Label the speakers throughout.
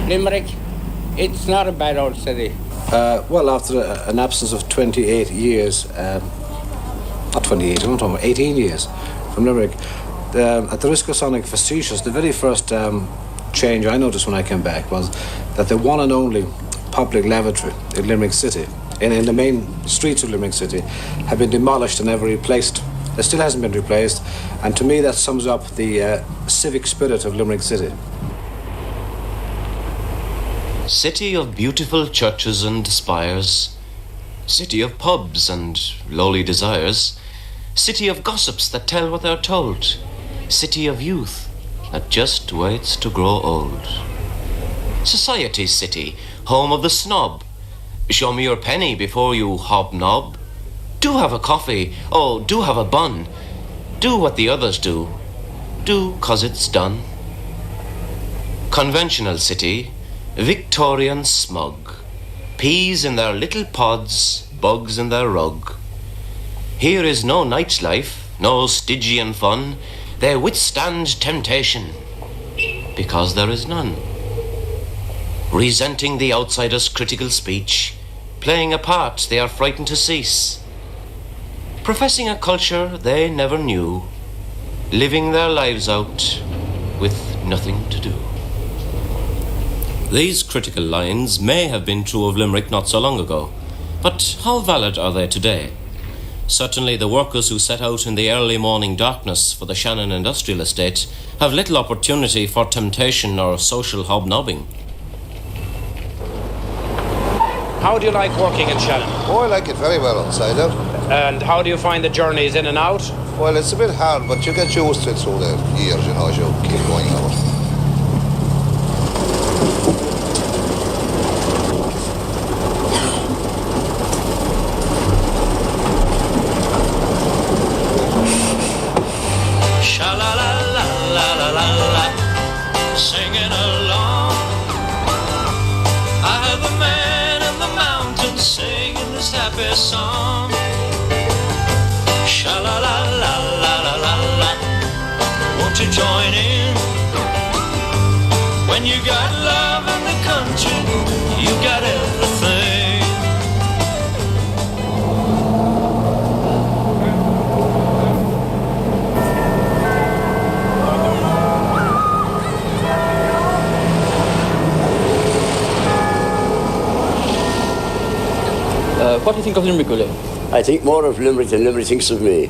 Speaker 1: Limerick, it's not a bad old city.
Speaker 2: Well, after an absence of 28 years, not 28, I'm talking about 18 years from Limerick, at the risk of sounding facetious, the very first change I noticed when I came back was that the one and only public lavatory in Limerick City, in the main streets of Limerick City, had been demolished and never replaced. It still hasn't been replaced, and to me that sums up the civic spirit of Limerick City.
Speaker 3: City of beautiful churches and spires, city of pubs and lowly desires, city of gossips that tell what they're told, city of youth that just waits to grow old. Society's city, home of the snob. Show me your penny before you hobnob. Do have a coffee, oh, do have a bun. Do what the others do. Do 'cause it's done. Conventional city, Victorian smug. Peas in their little pods, bugs in their rug. Here is no nightlife, no Stygian fun. They withstand temptation, because there is none. Resenting the outsider's critical speech, playing a part they are frightened to cease. Professing a culture they never knew, living their lives out with nothing to do. These critical lines may have been true of Limerick not so long ago, but how valid are they today? Certainly the workers who set out in the early morning darkness for the Shannon Industrial Estate have little opportunity for temptation or social hobnobbing.
Speaker 4: How do you like working in Shannon?
Speaker 5: Oh, I like it very well inside out.
Speaker 4: And how do you find the journeys in and out?
Speaker 5: Well, it's a bit hard, but you get used to it through the years, you know, as you keep going out.
Speaker 3: Singing along, I have a man in the mountains singing this happy song. Sha-la-la-la-la-la-la-la, won't you join in? When you got love in the country, you got everything.
Speaker 6: What do you think of Limerick, Willie?
Speaker 7: I think more of Limerick than Limerick thinks of me.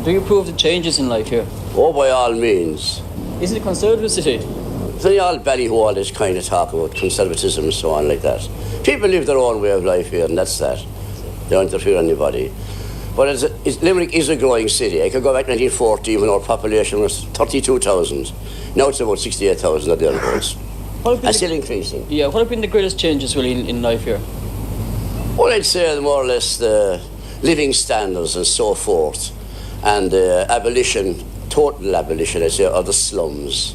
Speaker 6: Do you approve the changes in life here?
Speaker 7: Oh, by all means.
Speaker 6: Is it a conservative city?
Speaker 7: They all ballyhoo this kind of talk about conservatism and so on like that. People live their own way of life here, and that's that. They don't interfere with anybody. But Limerick is a growing city. I could go back to 1940 when our population was 32,000. Now it's about 68,000 or thereabouts. And still increasing.
Speaker 6: Yeah, what have been the greatest changes, Willie, in life here?
Speaker 7: Well, I'd say more or less the living standards and so forth, and abolition, total abolition, I'd say, of the slums.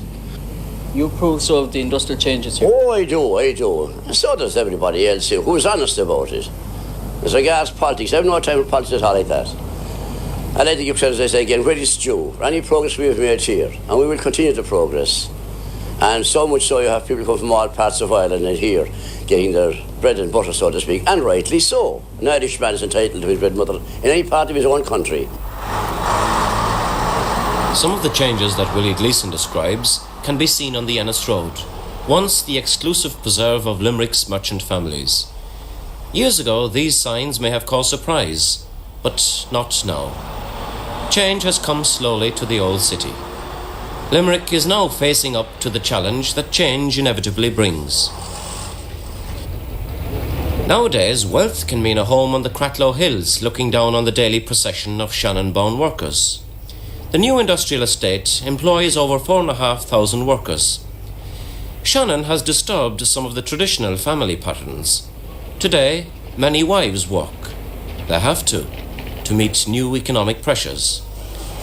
Speaker 6: You approve so of the industrial changes here?
Speaker 7: Oh, I do. So does everybody else here who's honest about it. As regards politics, I have no time for politics at all like that. And I think you've said, as I say again, where is due? Any progress we have made here, and we will continue to progress. And so much so you have people come from all parts of Ireland and here getting their bread and butter, so to speak, and rightly so. An Irishman is entitled to his bread and butter in any part of his own country.
Speaker 3: Some of the changes that Willie Gleeson describes can be seen on the Ennis Road, once the exclusive preserve of Limerick's merchant families. Years ago, these signs may have caused surprise, but not now. Change has come slowly to the old city. Limerick is now facing up to the challenge that change inevitably brings. Nowadays, wealth can mean a home on the Cratloe Hills looking down on the daily procession of Shannon-bound workers. The new industrial estate employs over 4,500 workers. Shannon has disturbed some of the traditional family patterns. Today, many wives work. They have to meet new economic pressures.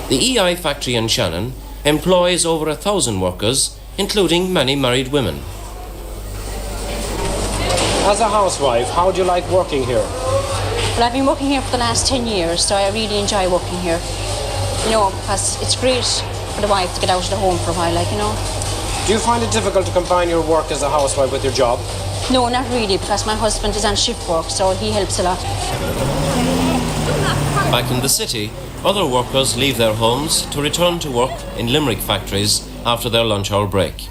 Speaker 3: The EI factory in Shannon employs over 1,000 workers, including many married women.
Speaker 4: As a housewife, how do you like working here?
Speaker 8: Well, I've been working here for the last 10 years, so I really enjoy working here. You know, because it's great for the wife to get out of the home for a while, like, you know.
Speaker 4: Do you find it difficult to combine your work as a housewife with your job?
Speaker 8: No, not really, because my husband is on shift work, so he helps a lot.
Speaker 3: Back in the city, other workers leave their homes to return to work in Limerick factories after their lunch hour break.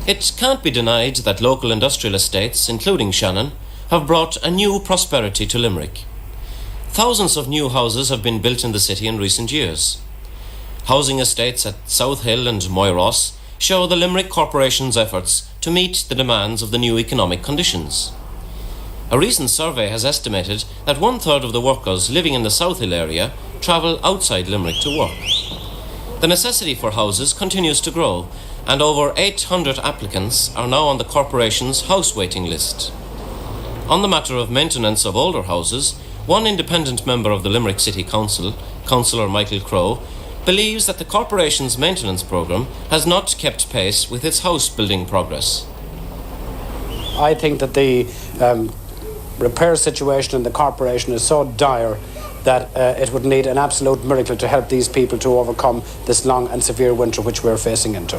Speaker 3: It can't be denied that local industrial estates, including Shannon, have brought a new prosperity to Limerick. Thousands of new houses have been built in the city in recent years. Housing estates at South Hill and Moyross show the Limerick Corporation's efforts to meet the demands of the new economic conditions. A recent survey has estimated that 1/3 of the workers living in the South Hill area travel outside Limerick to work. The necessity for houses continues to grow, and over 800 applicants are now on the corporation's house waiting list. On the matter of maintenance of older houses, one independent member of the Limerick City Council, Councillor Michael Crowe, believes that the corporation's maintenance programme has not kept pace with its house building progress.
Speaker 9: I think that the repair situation in the corporation is so dire that it would need an absolute miracle to help these people to overcome this long and severe winter which we're facing into.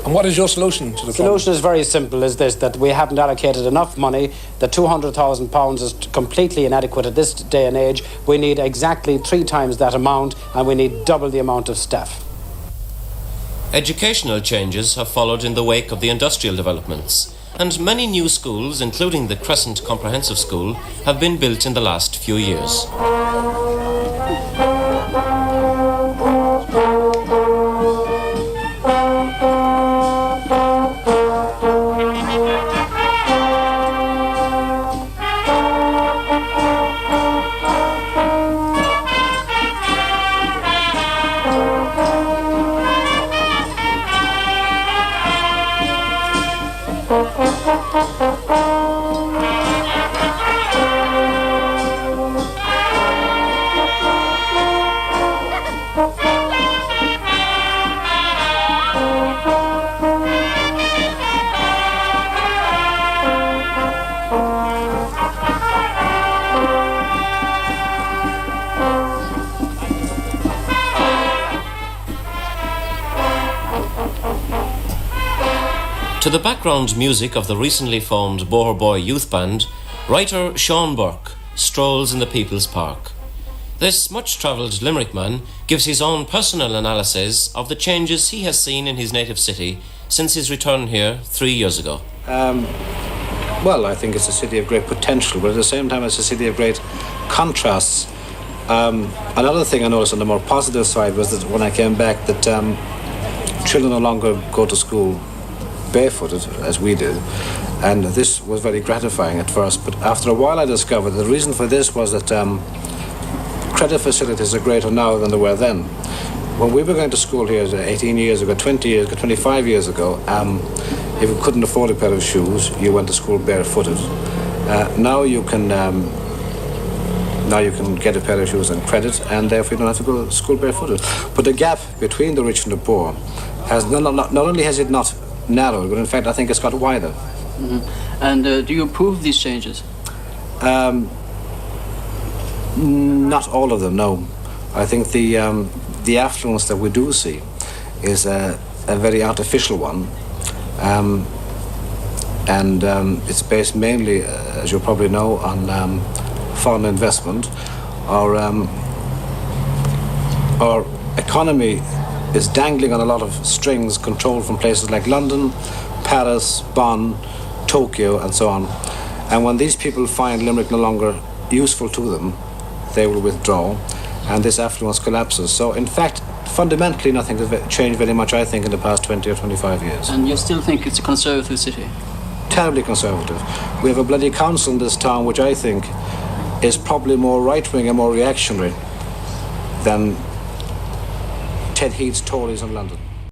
Speaker 5: And what is your solution to the
Speaker 9: The solution is very simple, is this, that we haven't allocated enough money, that £200,000 is completely inadequate at this day and age. We need exactly 3 times that amount, and we need double the amount of staff.
Speaker 3: Educational changes have followed in the wake of the industrial developments, and many new schools, including the Crescent Comprehensive School, have been built in the last few years. To the background music of the recently formed Boher Boy Youth Band, writer Sean Burke strolls in the People's Park. This much-travelled Limerick man gives his own personal analysis of the changes he has seen in his native city since his return here 3 years ago.
Speaker 2: Well, I think it's a city of great potential, but at the same time it's a city of great contrasts. Another thing I noticed on the more positive side was that when I came back that children no longer go to school barefooted as we did, and this was very gratifying at first, but after a while I discovered the reason for this was that credit facilities are greater now than they were then. When we were going to school here 18 years ago, 20 years ago, 25 years ago, if you couldn't afford a pair of shoes, you went to school barefooted. Now you can get a pair of shoes on credit, and therefore you don't have to go to school barefooted. But the gap between the rich and the poor has not only has it not narrowed, but in fact I think it's got wider.
Speaker 6: Mm-hmm. And do you approve these changes?
Speaker 2: Not all of them, no. I think the affluence that we do see is a very artificial one, and it's based mainly, as you probably know, on foreign investment. Our economy is dangling on a lot of strings controlled from places like London, Paris, Bonn, Tokyo, and so on. And when these people find Limerick no longer useful to them, they will withdraw, and this affluence collapses. So, in fact, fundamentally, nothing has changed very much, I think, in the past 20 or 25 years.
Speaker 6: And you still think it's a conservative city?
Speaker 2: Terribly conservative. We have a bloody council in this town which I think is probably more right-wing and more reactionary than Ted Heath's Tories in London.